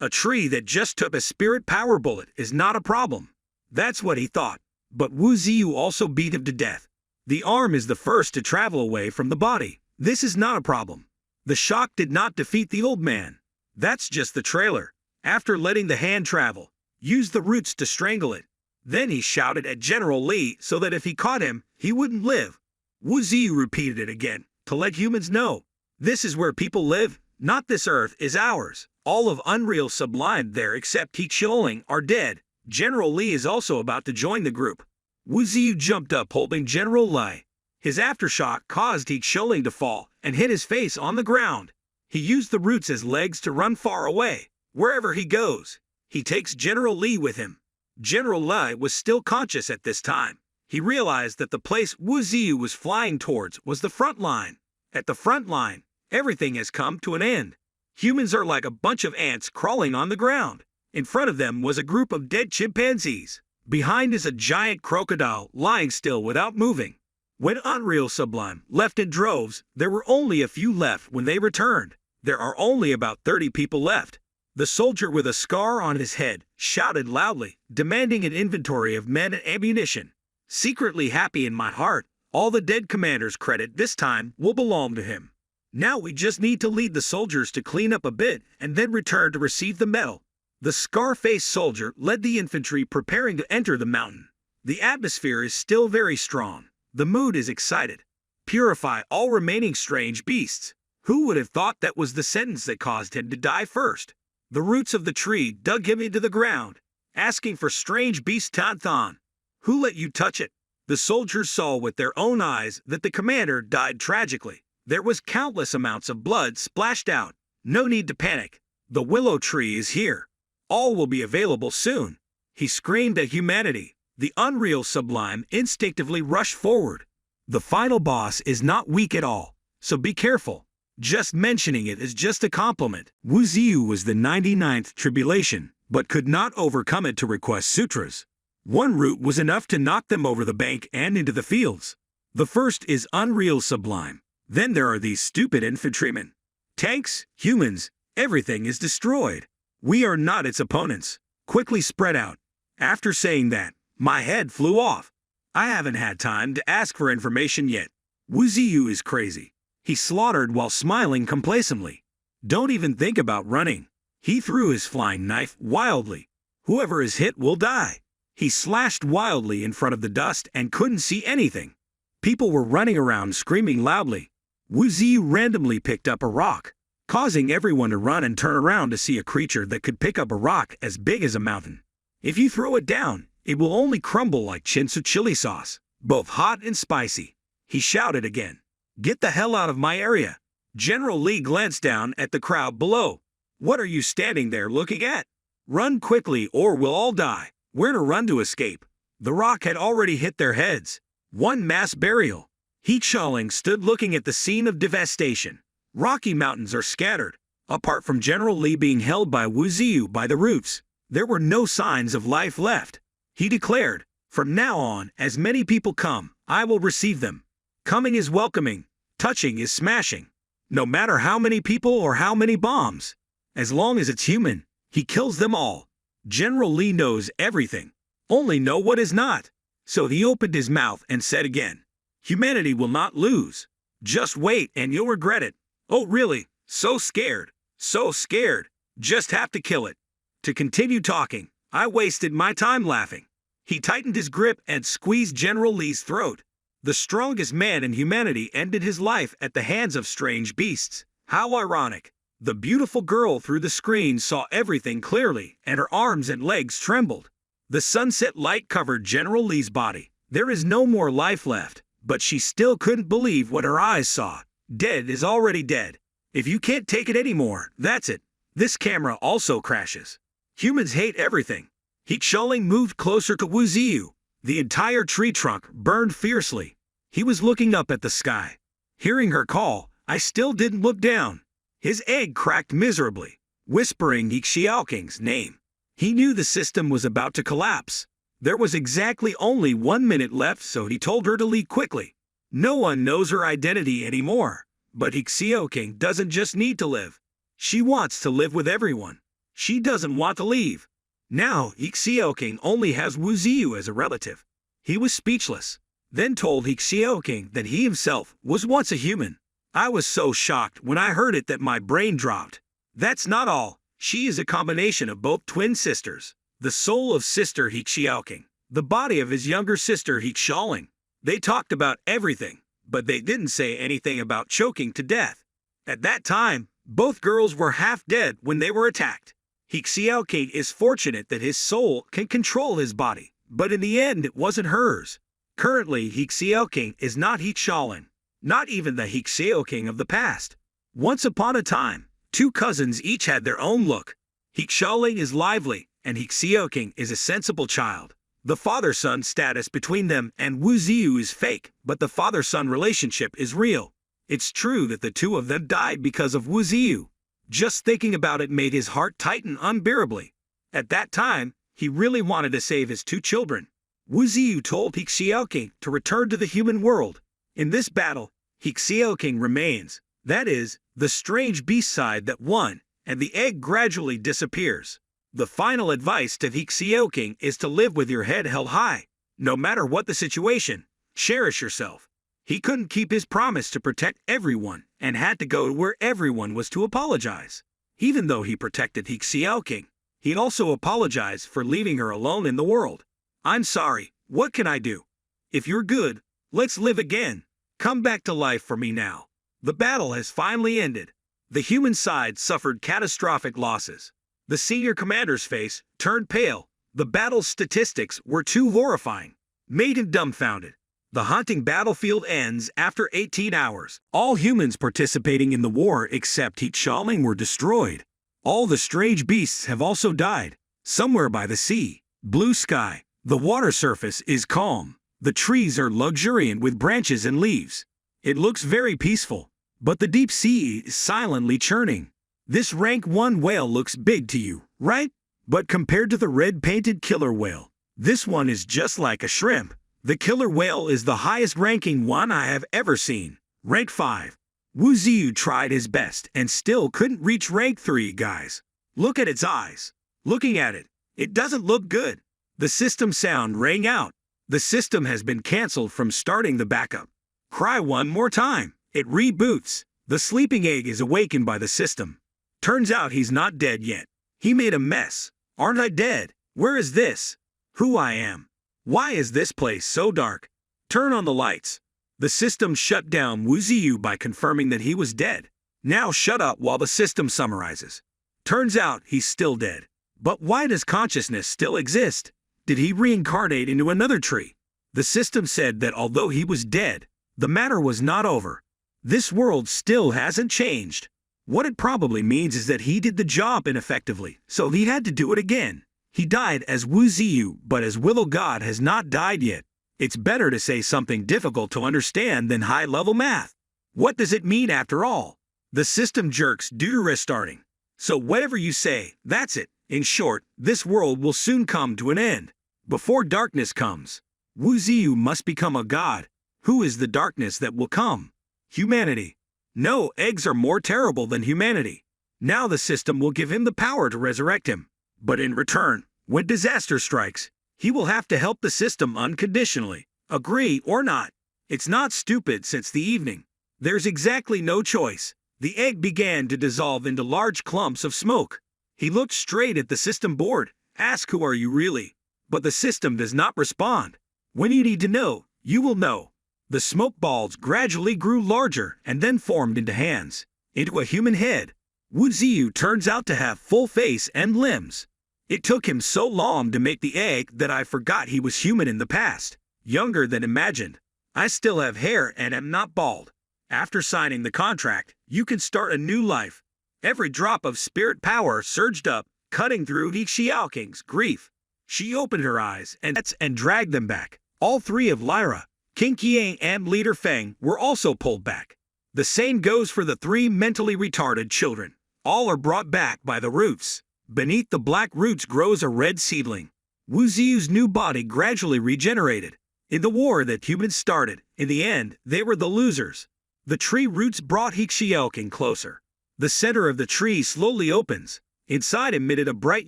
S1: A tree that just took a spirit power bullet is not a problem. That's what he thought. But Wu Ziyu also beat him to death. The arm is the first to travel away from the body. This is not a problem. The shock did not defeat the old man. That's just the trailer. After letting the hand travel, use the roots to strangle it. Then he shouted at General Li so that if he caught him, he wouldn't live. Wu Ziyu repeated it again, to let humans know. This is where people live, not this earth is ours. All of Unreal Sublime there except He Xiaoling are dead. General Li is also about to join the group. Wu Ziyu jumped up holding General Li. His aftershock caused He Xiaoling to fall and hit his face on the ground. He used the roots as legs to run far away. Wherever he goes, he takes General Li with him. General Li was still conscious at this time. He realized that the place Wu Ziyu was flying towards was the front line. At the front line, everything has come to an end. Humans are like a bunch of ants crawling on the ground. In front of them was a group of dead chimpanzees. Behind is a giant crocodile lying still without moving. When Unreal Sublime left in droves, there were only a few left when they returned. There are only about 30 people left. The soldier with a scar on his head shouted loudly, demanding an inventory of men and ammunition. Secretly happy in my heart, all the dead commander's credit this time will belong to him. Now we just need to lead the soldiers to clean up a bit and then return to receive the medal. The scar-faced soldier led the infantry preparing to enter the mountain. The atmosphere is still very strong. The mood is excited. Purify all remaining strange beasts. Who would have thought that was the sentence that caused him to die first? The roots of the tree dug him into the ground, asking for strange beast Tanthan. Who let you touch it? The soldiers saw with their own eyes that the commander died tragically. There was countless amounts of blood splashed out. No need to panic. The willow tree is here. All will be available soon. He screamed at humanity. The Unreal Sublime instinctively rushed forward. The final boss is not weak at all, so be careful. Just mentioning it is just a compliment. Wu Ziyu was the 99th tribulation, but could not overcome it to request sutras. One root was enough to knock them over the bank and into the fields. The first is Unreal Sublime. Then there are these stupid infantrymen. Tanks, humans, everything is destroyed. We are not its opponents. Quickly spread out. After saying that, my head flew off. I haven't had time to ask for information yet. Wu Ziyu is crazy. He slaughtered while smiling complacently. Don't even think about running. He threw his flying knife wildly. Whoever is hit will die. He slashed wildly in front of the dust and couldn't see anything. People were running around screaming loudly. Wu Ziyu randomly picked up a rock, causing everyone to run and turn around to see a creature that could pick up a rock as big as a mountain. If you throw it down, it will only crumble like chinsu chili sauce, both hot and spicy. He shouted again. Get the hell out of my area. General Lee glanced down at the crowd below. What are you standing there looking at? Run quickly or we'll all die. Where to run to escape? The rock had already hit their heads. One mass burial. He Chaoling stood looking at the scene of devastation. Rocky mountains are scattered. Apart from General Lee being held by Wu Ziyu by the roots, there were no signs of life left. He declared, from now on, as many people come, I will receive them. Coming is welcoming, touching is smashing. No matter how many people or how many bombs. As long as it's human, he kills them all. General Lee knows everything, only know what is not. So he opened his mouth and said again, humanity will not lose. Just wait and you'll regret it. Oh really? So scared. So scared. Just have to kill it. To continue talking, I wasted my time laughing. He tightened his grip and squeezed General Lee's throat. The strongest man in humanity ended his life at the hands of strange beasts. How ironic. The beautiful girl through the screen saw everything clearly, and her arms and legs trembled. The sunset light covered General Lee's body. There is no more life left, but she still couldn't believe what her eyes saw. Dead is already dead. If you can't take it anymore, that's it. This camera also crashes. Humans hate everything. He Chaoling moved closer to Wu Ziyu. The entire tree trunk burned fiercely. He was looking up at the sky. Hearing her call, I still didn't look down. His egg cracked miserably, whispering He Xiaoking's name. He knew the system was about to collapse. There was exactly only 1 minute left, so he told her to leave quickly. No one knows her identity anymore. But He Xiaoking doesn't just need to live. She wants to live with everyone. She doesn't want to leave. Now, He Xiaoking only has Wu Ziyu as a relative. He was speechless, then told He Xiaoking that he himself was once a human. I was so shocked when I heard it that my brain dropped. That's not all. She is a combination of both twin sisters. The soul of sister He Xiaoking, the body of his younger sister He Chaoling. They talked about everything, but they didn't say anything about choking to death. At that time, both girls were half dead when they were attacked. He Xiaoking is fortunate that his soul can control his body, but in the end it wasn't hers. Currently, He Xiaoking is not He Chaoling, not even the He Xiaoking of the past. Once upon a time, two cousins each had their own look. He Chaoling is lively, and He Xiaoking is a sensible child. The father-son status between them and Wu Ziyu is fake, but the father-son relationship is real. It's true that the two of them died because of Wu Ziyu. Just thinking about it made his heart tighten unbearably. At that time, he really wanted to save his two children. Wu Ziyu told He Xiaoqing to return to the human world. In this battle, He Xiaoqing remains, that is, the strange beast side that won, and the egg gradually disappears. The final advice to He Xiaoqing is to live with your head held high. No matter what the situation, cherish yourself. He couldn't keep his promise to protect everyone and had to go where everyone was to apologize. Even though he protected He Xiaoqing, he'd also apologize for leaving her alone in the world. I'm sorry, what can I do? If you're good, let's live again. Come back to life for me now. The battle has finally ended. The human side suffered catastrophic losses. The senior commander's face turned pale. The battle's statistics were too horrifying. Made him dumbfounded. The haunting battlefield ends after 18 hours. All humans participating in the war except He Xiaoling were destroyed. All the strange beasts have also died. Somewhere by the sea, blue sky, the water surface is calm. The trees are luxuriant with branches and leaves. It looks very peaceful, but the deep sea is silently churning. This rank 1 whale looks big to you, right? But compared to the red-painted killer whale, this one is just like a shrimp. The killer whale is the highest ranking one I have ever seen. Rank 5. Wu Ziyu tried his best and still couldn't reach rank 3, guys. Look at its eyes. Looking at it, it doesn't look good. The system sound rang out. The system has been cancelled from starting the backup. Cry one more time. It reboots. The sleeping egg is awakened by the system. Turns out he's not dead yet. He made a mess. Aren't I dead? Where is this? Who I am? Why is this place so dark? Turn on the lights. The system shut down Wu Ziyu by confirming that he was dead. Now shut up while the system summarizes. Turns out he's still dead. But why does consciousness still exist? Did he reincarnate into another tree? The system said that although he was dead, the matter was not over. This world still hasn't changed. What it probably means is that he did the job ineffectively, so he had to do it again. He died as Wu Ziyu, but as Willow God has not died yet. It's better to say something difficult to understand than high-level math. What does it mean after all? The system jerks due to restarting. So whatever you say, that's it. In short, this world will soon come to an end. Before darkness comes, Wu Ziyu must become a god. Who is the darkness that will come? Humanity. No, eggs are more terrible than humanity. Now the system will give him the power to resurrect him. But in return, when disaster strikes, he will have to help the system unconditionally. Agree or not? It's not stupid since the evening. There's exactly no choice. The egg began to dissolve into large clumps of smoke. He looked straight at the system board. Ask, who are you really? But the system does not respond. When you need to know, you will know. The smoke balls gradually grew larger and then formed into hands, into a human head. Wu Ziyu turns out to have full face and limbs. It took him so long to make the egg that I forgot he was human in the past, younger than imagined. I still have hair and am not bald. After signing the contract, you can start a new life. Every drop of spirit power surged up, cutting through He Xiaoqing's grief. She opened her eyes and dragged them back. All three of Lyra, King Qiang and Leader Feng were also pulled back. The same goes for the 3 mentally retarded children. All are brought back by the roots. Beneath the black roots grows a red seedling. Wu Ziyu's new body gradually regenerated. In the war that humans started, in the end, they were the losers. The tree roots brought He Xiaoqing closer. The center of the tree slowly opens. Inside emitted a bright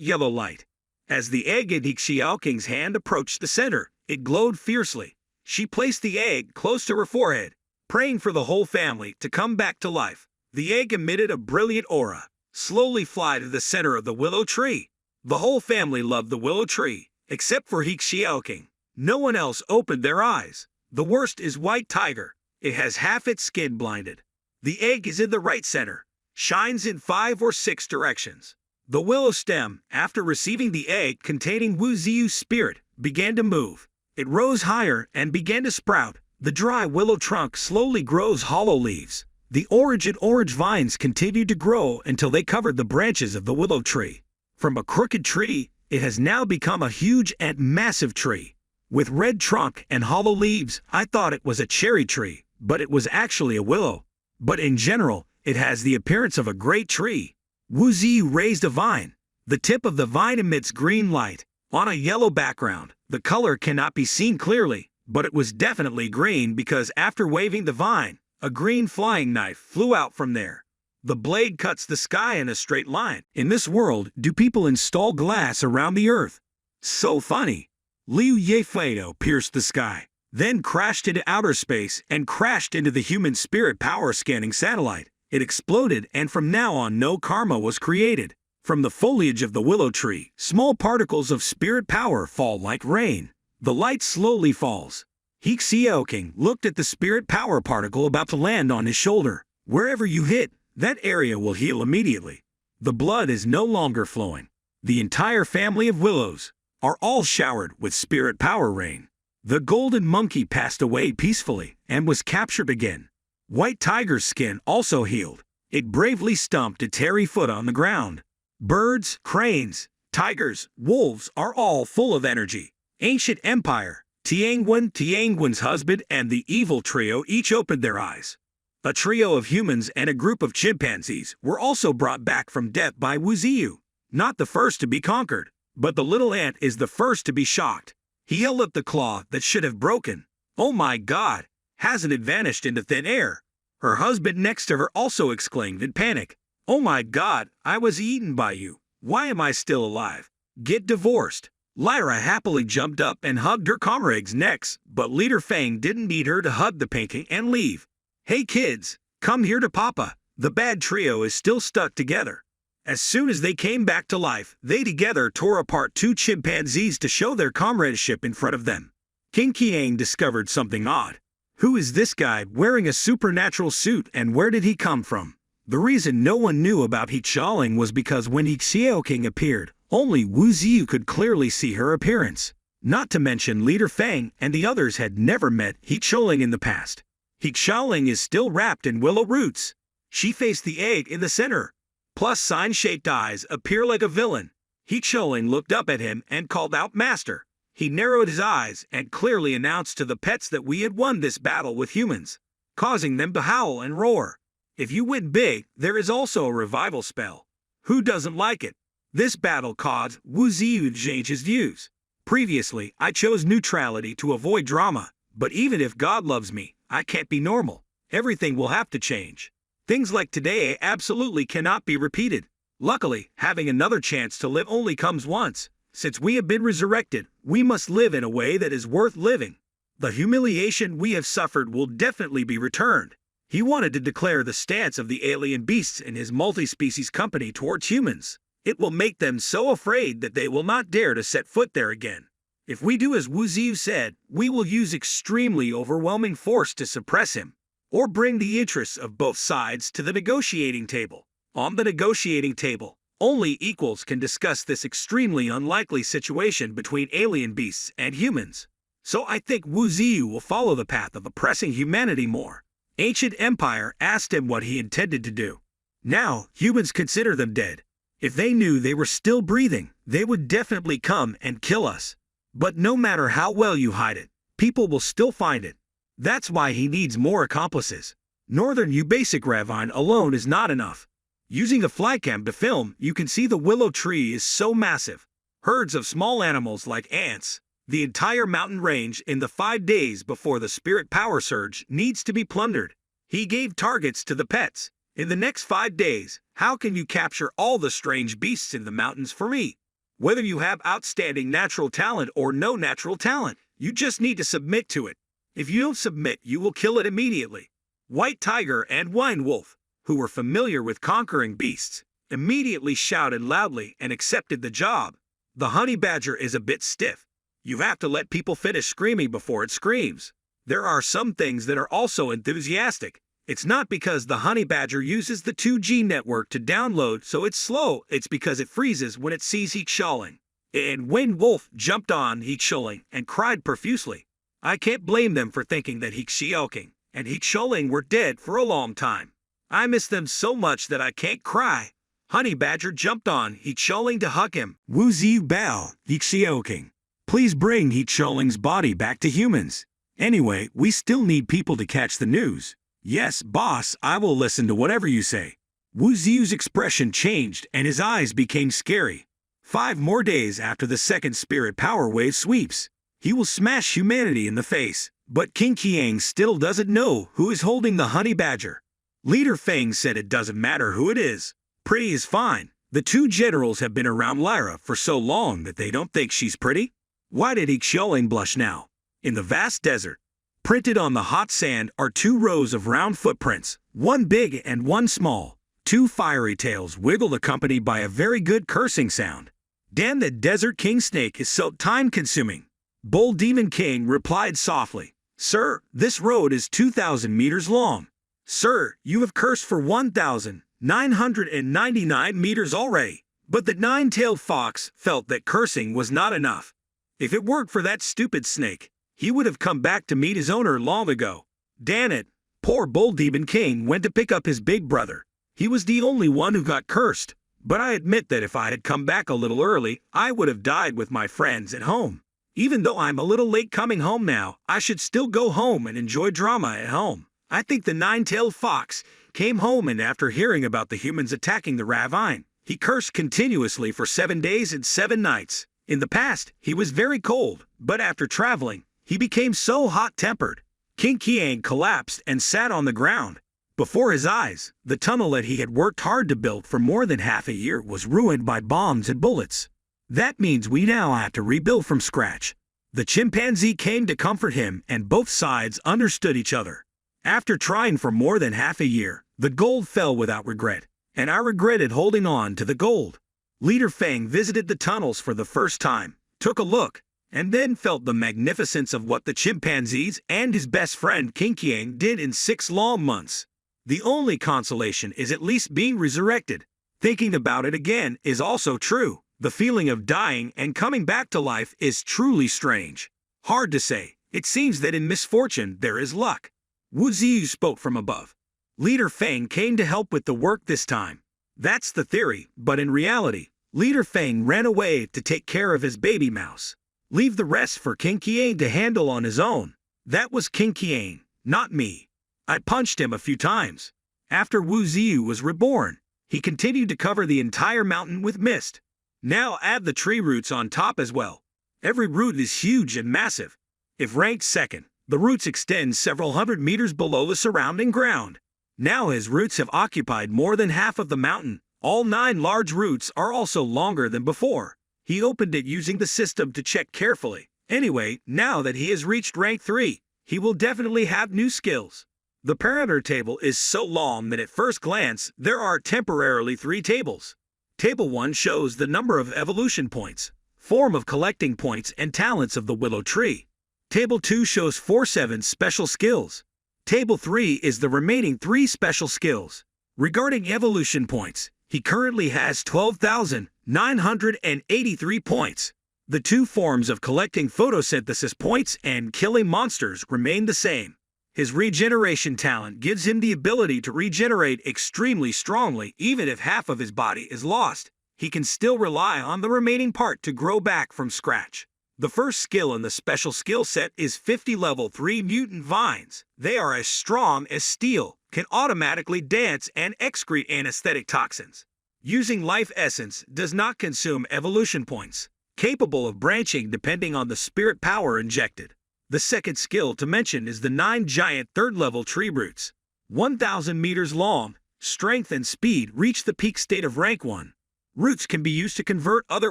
S1: yellow light. As the egg in He Xiaoqing's hand approached the center, it glowed fiercely. She placed the egg close to her forehead, praying for the whole family to come back to life. The egg emitted a brilliant aura. Slowly fly to the center of the willow tree. The whole family loved the willow tree, except for He Xiaoqing. No one else opened their eyes. The worst is White Tiger. It has half its skin blinded. The egg is in the right center, shines in 5 or 6 directions. The willow stem, after receiving the egg containing Wu Ziyu's spirit, began to move. It rose higher and began to sprout. The dry willow trunk slowly grows hollow leaves. The orange and orange vines continued to grow until they covered the branches of the willow tree. From a crooked tree, it has now become a huge and massive tree. With red trunk and hollow leaves, I thought it was a cherry tree, but it was actually a willow. but in general, it has the appearance of a great tree. Wu Ziyu raised a vine. The tip of the vine emits green light on a yellow background. The color cannot be seen clearly, but it was definitely green because after waving the vine, a green flying knife flew out from there. The blade cuts the sky in a straight line. In this world, do people install glass around the earth? So funny. Liu Yefeido pierced the sky, then crashed into outer space and crashed into the human spirit power scanning satellite. It exploded, and from now on no karma was created. From the foliage of the willow tree, small particles of spirit power fall like rain. The light slowly falls. King looked at the spirit power particle about to land on his shoulder. Wherever you hit, that area will heal immediately. The blood is no longer flowing. The entire family of willows are all showered with spirit power rain. The golden monkey passed away peacefully and was captured again. White tiger's skin also healed. It bravely stomped its hairy foot on the ground. Birds, cranes, tigers, wolves are all full of energy. Ancient Empire, Tianguan's husband and the evil trio each opened their eyes. A trio of humans and a group of chimpanzees were also brought back from death by Wu Ziyu. Not the first to be conquered, but the little ant is the first to be shocked. He held up the claw that should have broken. Oh my God! Hasn't it vanished into thin air? Her husband next to her also exclaimed in panic. Oh my God, I was eaten by you. Why am I still alive? Get divorced. Lyra happily jumped up and hugged her comrades' necks, but Leader Fang didn't need her to hug the pinky and leave. Hey kids, come here to Papa. The bad trio is still stuck together. As soon as they came back to life, they together tore apart two chimpanzees to show their comradeship in front of them. King Qiang discovered something odd. Who is this guy wearing a supernatural suit and where did he come from? The reason no one knew about He Xiaoling was because when He Xiaoking appeared, only Wu Ziyu could clearly see her appearance. Not to mention Leader Fang and the others had never met He Xiaoling in the past. He Xiaoling is still wrapped in willow roots. She faced the egg in the center. Plus sign-shaped eyes appear like a villain. He Xiaoling looked up at him and called out Master. He narrowed his eyes and clearly announced to the pets that we had won this battle with humans, causing them to howl and roar. If you win big, there is also a revival spell. Who doesn't like it? This battle caused Wu Ziyu to change his views. Previously, I chose neutrality to avoid drama, but even if God loves me, I can't be normal. Everything will have to change. Things like today absolutely cannot be repeated. Luckily, having another chance to live only comes once. Since we have been resurrected, we must live in a way that is worth living. The humiliation we have suffered will definitely be returned. He wanted to declare the stance of the alien beasts in his multi-species company towards humans. It will make them so afraid that they will not dare to set foot there again. If we do as Wu Ziyu said, we will use extremely overwhelming force to suppress him, or bring the interests of both sides to the negotiating table. On the negotiating table, only equals can discuss this extremely unlikely situation between alien beasts and humans. So I think Wu Ziyu will follow the path of oppressing humanity more. Ancient Empire asked him what he intended to do. Now, humans consider them dead. If they knew they were still breathing, they would definitely come and kill us. But no matter how well you hide it, people will still find it. That's why he needs more accomplices. Northern Basic Ravine alone is not enough. Using a flycam to film, you can see the willow tree is so massive. Herds of small animals like ants. The entire mountain range in the 5 days before the spirit power surge needs to be plundered. He gave targets to the pets. In the next 5 days, how can you capture all the strange beasts in the mountains for me? Whether you have outstanding natural talent or no natural talent, you just need to submit to it. If you don't submit, you will kill it immediately. White Tiger and Wine Wolf, who were familiar with conquering beasts, immediately shouted loudly and accepted the job. The honey badger is a bit stiff. You have to let people finish screaming before it screams. There are some things that are also enthusiastic. It's not because the honey badger uses the 2G network to download so it's slow, it's because it freezes when it sees He Xiaoling. And Wayne Wolf jumped on He Xiaoling and cried profusely. I can't blame them for thinking that He Xiaoling and He Xiaoling were dead for a long time. I miss them so much that I can't cry. Honey Badger jumped on He Xiaoling to hug him. Wu Ziyu Bao, He Xiaoling. Please bring He Xiaoling's body back to humans. Anyway, we still need people to catch the news. Yes, boss, I will listen to whatever you say. Wu Ziu's expression changed and his eyes became scary. 5 more days after the second spirit power wave sweeps, he will smash humanity in the face. But King Qiang still doesn't know who is holding the honey badger. Leader Feng said it doesn't matter who it is. Pretty is fine. The 2 generals have been around Lyra for so long that they don't think she's pretty. Why did Xiaoling blush now? In the vast desert, printed on the hot sand are 2 rows of round footprints, one big and one small. 2 fiery tails wiggled accompanied by a very good cursing sound. Damn, that desert king snake is so time-consuming. Bull Demon King replied softly, Sir, this road is 2,000 meters long. Sir, you have cursed for 1,999 meters already. But the 9-tailed fox felt that cursing was not enough. If it weren't for that stupid snake, he would have come back to meet his owner long ago. Damn it, poor Bull Demon King went to pick up his big brother. He was the only one who got cursed. But I admit that if I had come back a little early, I would have died with my friends at home. Even though I'm a little late coming home now, I should still go home and enjoy drama at home. I think the 9-tailed fox came home and after hearing about the humans attacking the ravine, he cursed continuously for 7 days and 7 nights. In the past, he was very cold, but after traveling, he became so hot-tempered. King Qiang collapsed and sat on the ground. Before his eyes, the tunnel that he had worked hard to build for more than half a year was ruined by bombs and bullets. That means we now have to rebuild from scratch. The chimpanzee came to comfort him and both sides understood each other. After trying for more than half a year, the gold fell without regret, and I regretted holding on to the gold. Leader Feng visited the tunnels for the first time, took a look, and then felt the magnificence of what the chimpanzees and his best friend King Qiang did in 6 long months. The only consolation is at least being resurrected. Thinking about it again is also true. The feeling of dying and coming back to life is truly strange. Hard to say. It seems that in misfortune there is luck. Wu Ziyu spoke from above. Leader Feng came to help with the work this time. That's the theory, but in reality, Leader Feng ran away to take care of his baby mouse. Leave the rest for King Qiang to handle on his own. That was King Qiang, not me. I punched him a few times. After Wu Ziyu was reborn, he continued to cover the entire mountain with mist. Now add the tree roots on top as well. Every root is huge and massive. If ranked second, the roots extend several hundred meters below the surrounding ground. Now his roots have occupied more than half of the mountain. All 9 large roots are also longer than before. He opened it using the system to check carefully. Anyway, now that he has reached rank 3, he will definitely have new skills. The parameter table is so long that at first glance, there are temporarily 3 tables. Table 1 shows the number of evolution points, form of collecting points and talents of the willow tree. Table 2 shows 47 special skills. Table 3 is the remaining 3 special skills. Regarding evolution points, he currently has 12,983 points. The 2 forms of collecting photosynthesis points and killing monsters remain the same. His regeneration talent gives him the ability to regenerate extremely strongly even if half of his body is lost. He can still rely on the remaining part to grow back from scratch. The first skill in the special skill set is 50 level 3 mutant vines. They are as strong as steel, can automatically dance and excrete anesthetic toxins. Using life essence does not consume evolution points, capable of branching depending on the spirit power injected. The second skill to mention is the 9 giant 3rd level tree roots. 1,000 meters long, strength and speed reach the peak state of rank 1. Roots can be used to convert other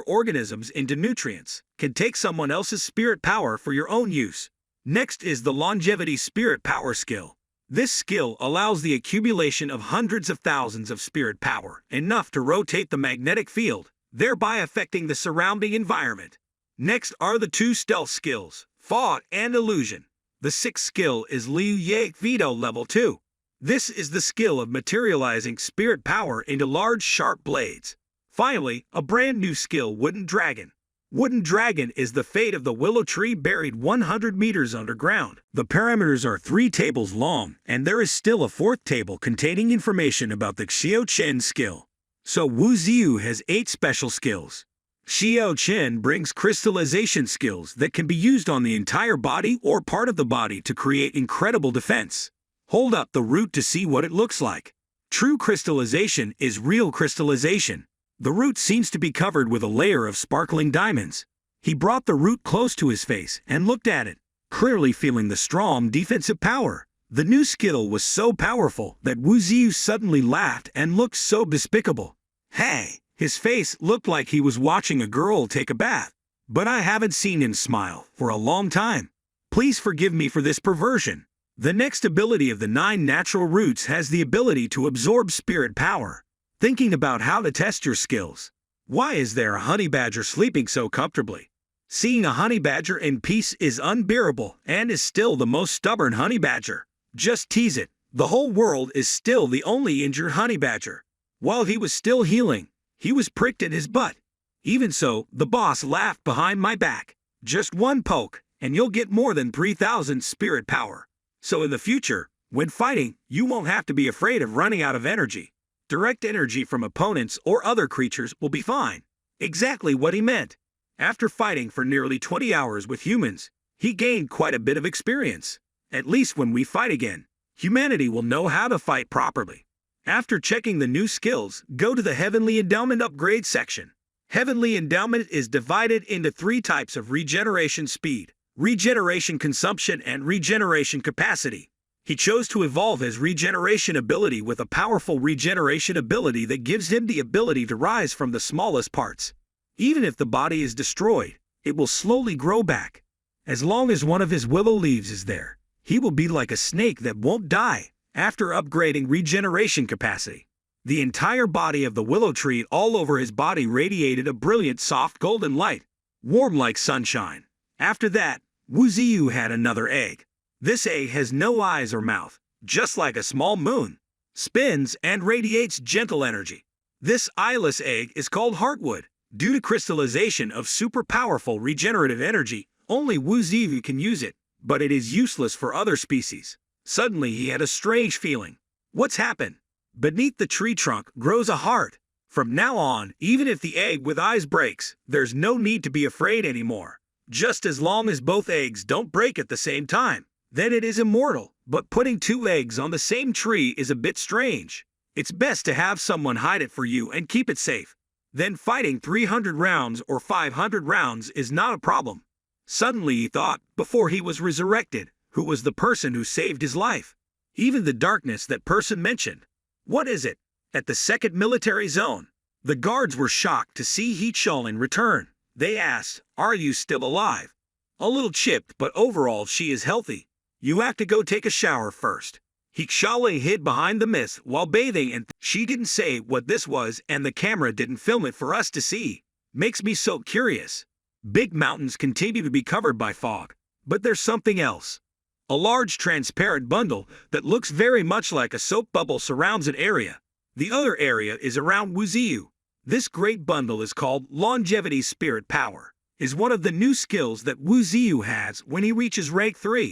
S1: organisms into nutrients, can take someone else's spirit power for your own use. Next is the longevity spirit power skill. This skill allows the accumulation of hundreds of thousands of spirit power, enough to rotate the magnetic field, thereby affecting the surrounding environment. Next are the 2 stealth skills, Fog and Illusion. The 6th skill is Liu Ye Veto level 2. This is the skill of materializing spirit power into large sharp blades. Finally, a brand new skill, Wooden Dragon. Wooden Dragon is the fate of the willow tree buried 100 meters underground. The parameters are 3 tables long, and there is still a 4th table containing information about the Xiao Chen skill. So Wu Ziyu has 8 special skills. Xiao Chen brings crystallization skills that can be used on the entire body or part of the body to create incredible defense. Hold up the root to see what it looks like. True crystallization is real crystallization. The root seems to be covered with a layer of sparkling diamonds. He brought the root close to his face and looked at it, clearly feeling the strong defensive power. The new skill was so powerful that Wu Ziyu suddenly laughed and looked so despicable. Hey! His face looked like he was watching a girl take a bath. But I haven't seen him smile for a long time. Please forgive me for this perversion. The next ability of the 9 natural roots has the ability to absorb spirit power. Thinking about how to test your skills. Why is there a honey badger sleeping so comfortably? Seeing a honey badger in peace is unbearable and is still the most stubborn honey badger. Just tease it. The whole world is still the only injured honey badger. While he was still healing, he was pricked in his butt. Even so, the boss laughed behind my back. Just one poke, and you'll get more than 3,000 spirit power. So in the future, when fighting, you won't have to be afraid of running out of energy. Direct energy from opponents or other creatures will be fine. Exactly what he meant. After fighting for nearly 20 hours with humans, he gained quite a bit of experience. At least when we fight again, humanity will know how to fight properly. After checking the new skills, go to the Heavenly Endowment upgrade section. Heavenly Endowment is divided into 3 types of regeneration speed, regeneration consumption, and regeneration capacity. He chose to evolve his regeneration ability with a powerful regeneration ability that gives him the ability to rise from the smallest parts. Even if the body is destroyed, it will slowly grow back. As long as one of his willow leaves is there, he will be like a snake that won't die. After upgrading regeneration capacity, the entire body of the willow tree all over his body radiated a brilliant soft golden light, warm like sunshine. After that, Wu Ziyu had another egg. This egg has no eyes or mouth, just like a small moon, spins and radiates gentle energy. This eyeless egg is called heartwood. Due to crystallization of super powerful regenerative energy, only Wu Ziyu can use it, but it is useless for other species. Suddenly he had a strange feeling. What's happened? Beneath the tree trunk grows a heart. From now on, even if the egg with eyes breaks, there's no need to be afraid anymore. Just as long as both eggs don't break at the same time, then it is immortal. But putting 2 eggs on the same tree is a bit strange. It's best to have someone hide it for you and keep it safe. Then fighting 300 rounds or 500 rounds is not a problem. Suddenly he thought, before he was resurrected, who was the person who saved his life? Even the darkness that person mentioned. What is it? At the 2nd military zone, the guards were shocked to see Hecholan return. They asked, "Are you still alive?" A little chipped, but overall she is healthy. You have to go take a shower first. Hecholan hid behind the mist while bathing and she didn't say what this was and the camera didn't film it for us to see. Makes me so curious. Big mountains continue to be covered by fog, but there's something else. A large transparent bundle that looks very much like a soap bubble surrounds an area. The other area is around Wu Ziyu. This great bundle is called Longevity Spirit Power, is one of the new skills that Wu Ziyu has when he reaches rank 3.